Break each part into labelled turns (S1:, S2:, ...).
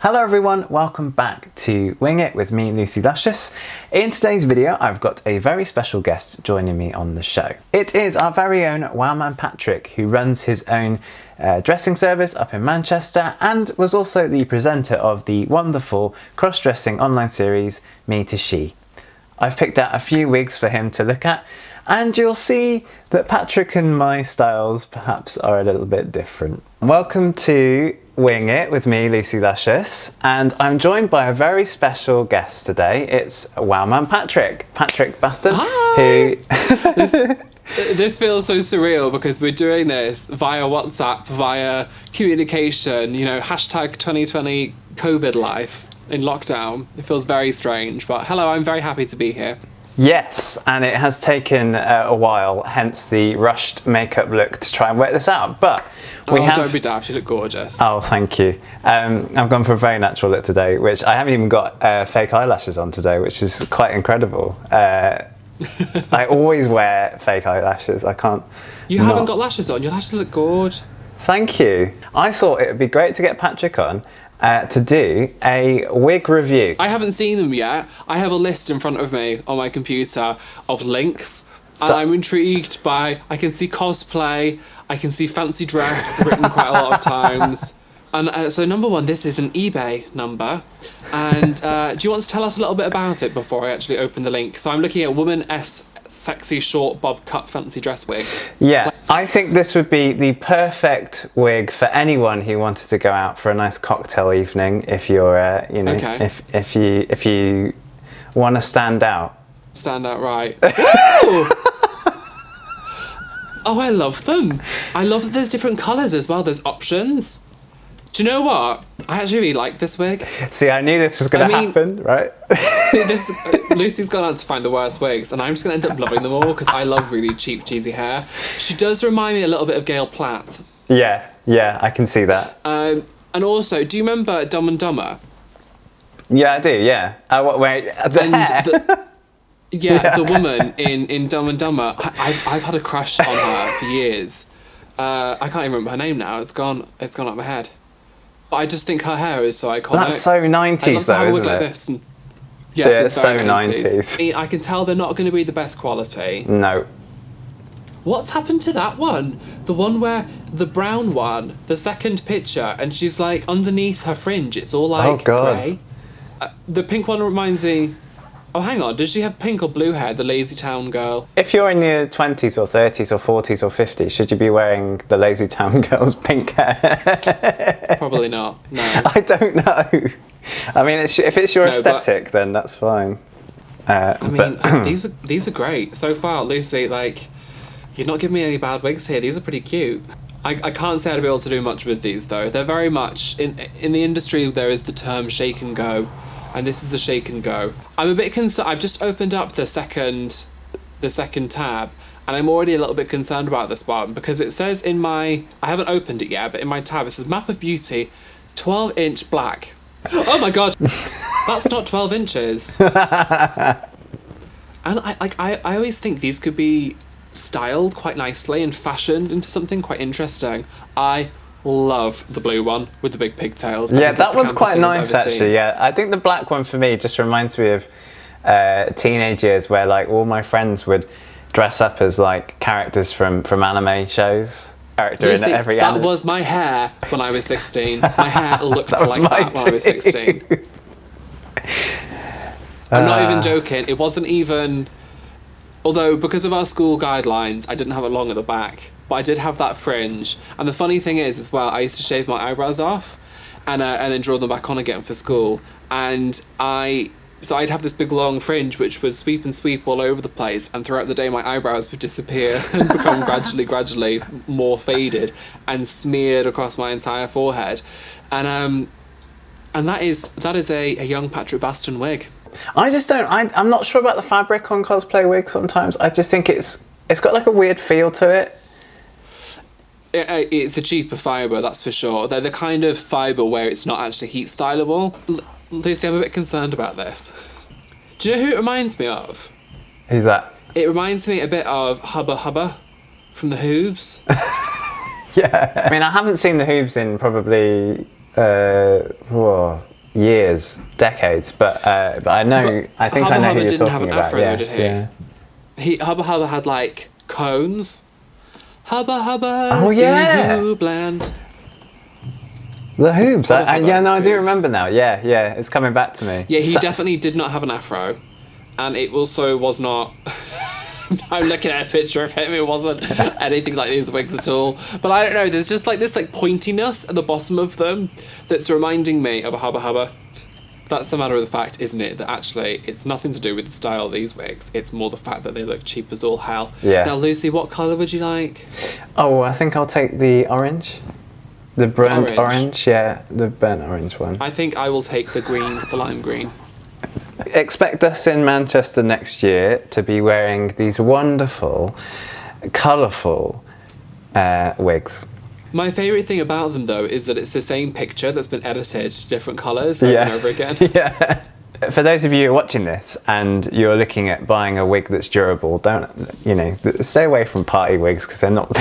S1: Hello everyone, welcome back to Wing It with me, Lucy Luscious. In today's video, I've got a very special guest joining me on the show. It is our very own Wowman Patrick, who runs his own dressing service up in Manchester and was also the presenter of the wonderful cross-dressing online series, Me to She. I've picked out a few wigs for him to look at, and you'll see that Patrick and my styles perhaps are a little bit different. Welcome to Wing It with me, Lucy Luscious, and I'm joined by a very special guest today. It's Wowman Patrick Baston.
S2: Hi!
S1: Who
S2: This feels so surreal because we're doing this via WhatsApp, via communication, you know, hashtag 2020 COVID life in lockdown. It feels very strange, but hello, I'm very happy to be here.
S1: Yes, and it has taken a while, hence the rushed makeup look to try and work this out, but
S2: don't be daft, you look gorgeous.
S1: Oh, thank you. I've gone for a very natural look today, which I haven't even got fake eyelashes on today, which is quite incredible. I always wear fake eyelashes. I can't.
S2: You haven't got lashes on. Your lashes look good.
S1: Thank you. I thought it would be great to get Patrick on to do a wig review.
S2: I haven't seen them yet. I have a list in front of me on my computer of links. And I'm intrigued by, I can see cosplay, I can see fancy dress written quite a lot of times. And so number one, this is an eBay number. And do you want to tell us a little bit about it before I actually open the link? So I'm looking at Woman S Sexy Short Bob Cut Fancy Dress Wigs.
S1: Yeah, I think this would be the perfect wig for anyone who wanted to go out for a nice cocktail evening. If you're, you know,
S2: Okay.
S1: if you want to stand out.
S2: Stand out right. Oh, I love them. I love that there's different colours as well. There's options. Do you know what? I actually really like this wig.
S1: See, I knew this was going to happen, right?
S2: See, Lucy's gone out to find the worst wigs, and I'm just going to end up loving them all because I love really cheap, cheesy hair. She does remind me a little bit of Gail Platt.
S1: Yeah, I can see that.
S2: And also, do you remember Dumb and Dumber?
S1: Yeah, I do, yeah. Wait,
S2: the woman in Dumb and Dumber, I've had a crush on her for years. I can't even remember her name now. It's gone out of my head. But I just think her hair is so iconic.
S1: That's so 90s,
S2: I'd love to have
S1: though,
S2: a wig
S1: isn't
S2: like
S1: it?
S2: this. Yes,
S1: Yeah,
S2: it's
S1: it's
S2: very
S1: so
S2: 90s.
S1: 90s.
S2: I can tell they're not going to be the best quality.
S1: No.
S2: What's happened to that one? The one where the brown one, the second picture, and she's like underneath her fringe. It's all like grey. The pink one reminds me. Oh, hang on. Does she have pink or blue hair? The Lazy Town girl.
S1: If you're in your 20s or 30s or 40s or 50s, should you be wearing the Lazy Town girl's pink hair?
S2: Probably not. No.
S1: I don't know. I mean, if it's your aesthetic, then that's fine.
S2: These are great so far, Lucy. Like, you're not giving me any bad wigs here. These are pretty cute. I can't say I'd be able to do much with these though. They're very much in the industry. There is the term shake and go, and this is the shake and go. I'm a bit concerned. I've just opened up the second tab, and I'm already a little bit concerned about this one because it says in my, I haven't opened it yet, but in my tab it says Map of Beauty, 12-inch black. Oh my god, that's not 12 inches. And I always think these could be styled quite nicely and fashioned into something quite interesting. I love the blue one with the big pigtails.
S1: Yeah, that one's quite nice actually. Yeah, I think the black one for me just reminds me of teenage years where like all my friends would dress up as like characters from anime shows.
S2: Lucy, that was my hair when I was 16. My hair looked like that when I was 16. I'm not even joking. It wasn't even. Although, because of our school guidelines, I didn't have it long at the back, but I did have that fringe. And the funny thing is, as well, I used to shave my eyebrows off, and then draw them back on again for school. And so I'd have this big long fringe which would sweep and sweep all over the place, and throughout the day my eyebrows would disappear and become gradually more faded and smeared across my entire forehead. And that is a young Patrick Baston wig.
S1: I just don't. I'm not sure about the fabric on cosplay wigs. Sometimes I just think it's got like a weird feel to it.
S2: It's a cheaper fibre, that's for sure. They're the kind of fibre where it's not actually heat stylable. Lucy, I'm a bit concerned about this. Do you know who it reminds me of?
S1: Who's that?
S2: It reminds me a bit of Hubba Hubba from the Hoobs.
S1: Yeah. I mean, I haven't seen the Hoobs in probably Years, decades, but I know. I think I know who you're
S2: didn't have
S1: talking
S2: an
S1: about.
S2: afro,
S1: Yes,
S2: though, did he?
S1: yeah.
S2: Hubba Hubba had like cones. Hubba Hubba.
S1: Oh, yeah.
S2: Land.
S1: The Hoobs. I do
S2: Hoobs.
S1: remember now. Yeah, it's coming back to me.
S2: Yeah, he definitely did not have an afro, and it also was not. I'm looking at a picture of him. It wasn't anything like these wigs at all. But I don't know. There's just like this like pointiness at the bottom of them that's reminding me of a Hubba Hubba. That's the matter of the fact, isn't it? That actually it's nothing to do with the style of these wigs. It's more the fact that they look cheap as all hell.
S1: Yeah.
S2: Now, Lucy, what colour would you like?
S1: Oh, I think I'll take the orange. The burnt orange. Yeah, the burnt orange one.
S2: I think I will take the green, the lime green.
S1: Expect us in Manchester next year to be wearing these wonderful, colourful wigs.
S2: My favourite thing about them, though, is that it's the same picture that's been edited to different colours over and over again.
S1: Yeah. For those of you watching this and you're looking at buying a wig that's durable, stay away from party wigs because they're not...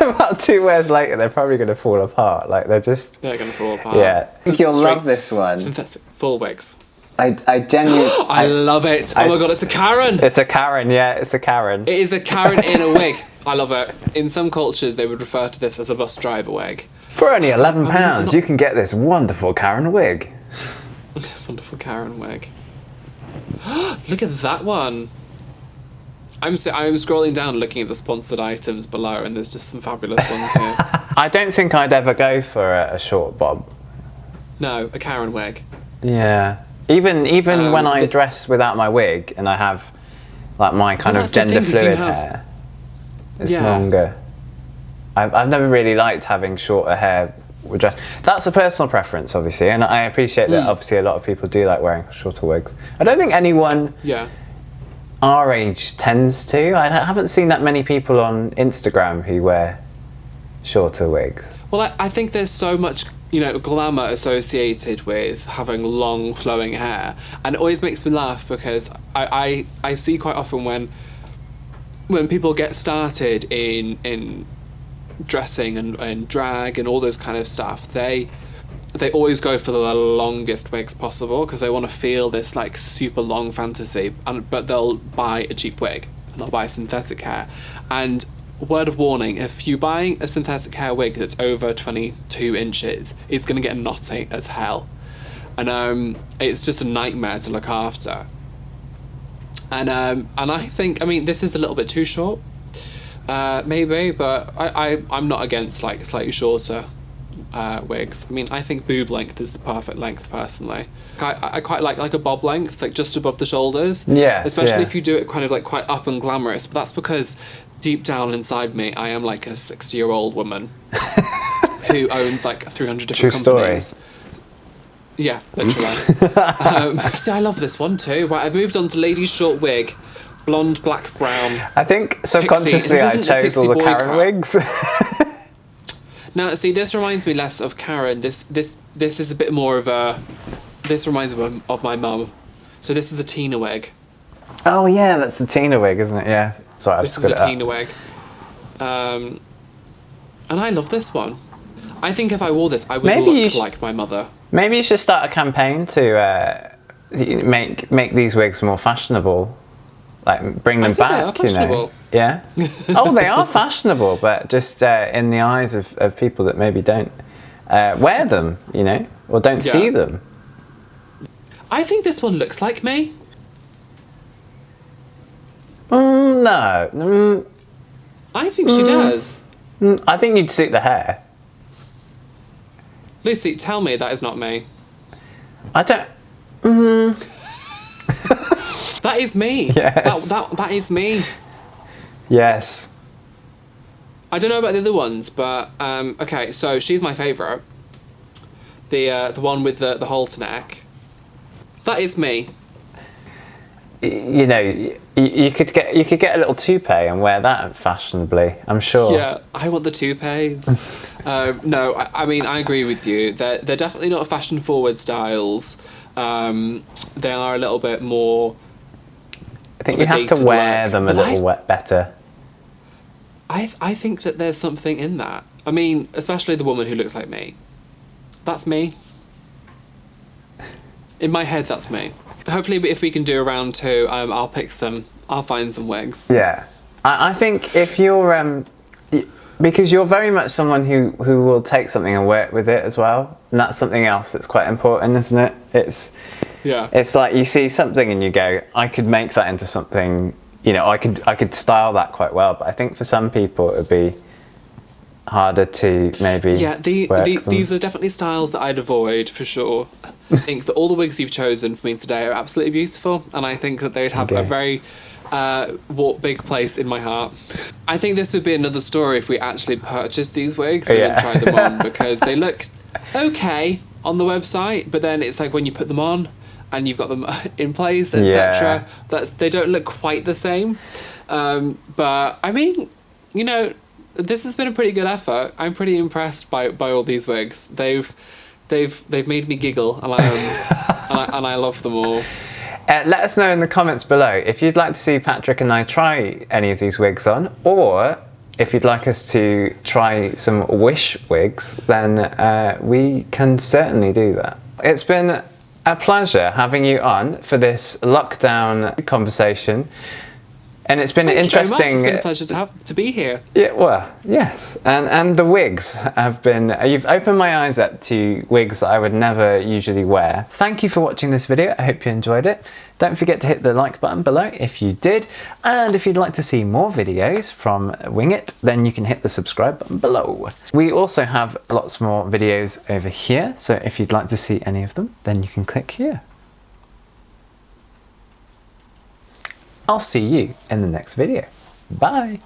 S1: About 2 wears later, they're probably going to fall apart. Like, they're going
S2: to fall apart.
S1: Yeah. I think you'll love this one.
S2: Synthetic full wigs.
S1: I genuinely...
S2: I love it. Oh my god, it's a Karen.
S1: It's a Karen, yeah, it's a Karen.
S2: It is a Karen in a wig. I love it. In some cultures, they would refer to this as a bus driver wig.
S1: For only £11, you can get this wonderful Karen wig.
S2: Wonderful Karen wig. Look at that one. I'm scrolling down looking at the sponsored items below, and there's just some fabulous ones here.
S1: I don't think I'd ever go for a short bob.
S2: No, a Karen wig.
S1: Yeah. Even when I dress without my wig and I have like my kind of gender fluid hair, it's longer. I've never really liked having shorter hair with dress. That's a personal preference, obviously, and I appreciate that. Obviously, a lot of people do like wearing shorter wigs. I don't think anyone our age tends to. I haven't seen that many people on Instagram who wear shorter wigs.
S2: Well, I think there's so much, glamour associated with having long flowing hair, and it always makes me laugh because I see quite often when people get started in dressing and drag and all those kind of stuff, they always go for the longest wigs possible because they want to feel this like super long fantasy, but they'll buy a cheap wig and they'll buy synthetic hair. And word of warning, if you're buying a synthetic hair wig that's over 22 inches, it's going to get knotty as hell, and it's just a nightmare to look after. And I think, this is a little bit too short, maybe, but I'm not against like slightly shorter wigs. I think boob length is the perfect length personally. I quite like a bob length, like just above the shoulders.
S1: Yeah.
S2: Especially if you do it kind of like quite up and glamorous. But that's because deep down inside me, I am like a 60-year-old woman who owns like 300 different companies.
S1: Story.
S2: Yeah, literally. See, I love this one too. Right, I've moved on to ladies' short wig, blonde, black, brown.
S1: I think subconsciously I chose all the Karen wigs.
S2: Now, see, this reminds me less of Karen. This is a bit more of a... This reminds me of my mum. So this is a Tina wig.
S1: Oh yeah, that's a Tina wig, isn't it? Yeah. Sorry,
S2: this is a Tina wig. And I love this one. I think if I wore this, I would look like my mother. Maybe
S1: you should start a campaign to make these wigs more fashionable. Like, bring them back, Yeah? Oh, they are fashionable, but just in the eyes of people that maybe don't wear them, or don't see them.
S2: I think this one looks like me.
S1: No.
S2: I think she does.
S1: I think you'd suit the hair.
S2: Lucy, tell me that is not me.
S1: I don't...
S2: That is me.
S1: Yes.
S2: That is me.
S1: Yes.
S2: I don't know about the other ones, but okay. So she's my favourite. The one with the halter neck. That is me.
S1: You could get a little toupee and wear that fashionably. I'm sure.
S2: Yeah, I want the toupees. No, I agree with you. They're definitely not fashion forward styles. They are a little bit more.
S1: I think you have to wear them a little better.
S2: I think that there's something in that. I mean, especially the woman who looks like me. That's me. In my head, that's me. Hopefully, if we can do a round 2, I'll find some wigs.
S1: Yeah. I think if you're, because you're very much someone who will take something and work with it as well. And that's something else that's quite important, isn't it? It's like you see something and you go, I could make that into something, you know, I could style that quite well. But I think for some people it would be harder to maybe
S2: these are definitely styles that I'd avoid for sure. I think that all the wigs you've chosen for me today are absolutely beautiful, and I think that they'd have a very big place in my heart. I think this would be another story if we actually purchased these wigs and then tried them on, because they look okay on the website, but then it's like when you put them on and you've got them in place, etc. They don't look quite the same. But I mean, you know, this has been a pretty good effort. I'm pretty impressed by all these wigs. They've made me giggle, and I love them all.
S1: Let us know in the comments below if you'd like to see Patrick and I try any of these wigs on, or if you'd like us to try some Wish wigs, then we can certainly do that. It's been a pleasure having you on for this lockdown conversation. And it's been interesting.
S2: It's been a pleasure to be here.
S1: Yeah, well, yes. And the wigs have been, you've opened my eyes up to wigs that I would never usually wear. Thank you for watching this video. I hope you enjoyed it. Don't forget to hit the like button below if you did. And if you'd like to see more videos from Wing It, then you can hit the subscribe button below. We also have lots more videos over here. So if you'd like to see any of them, then you can click here. I'll see you in the next video. Bye.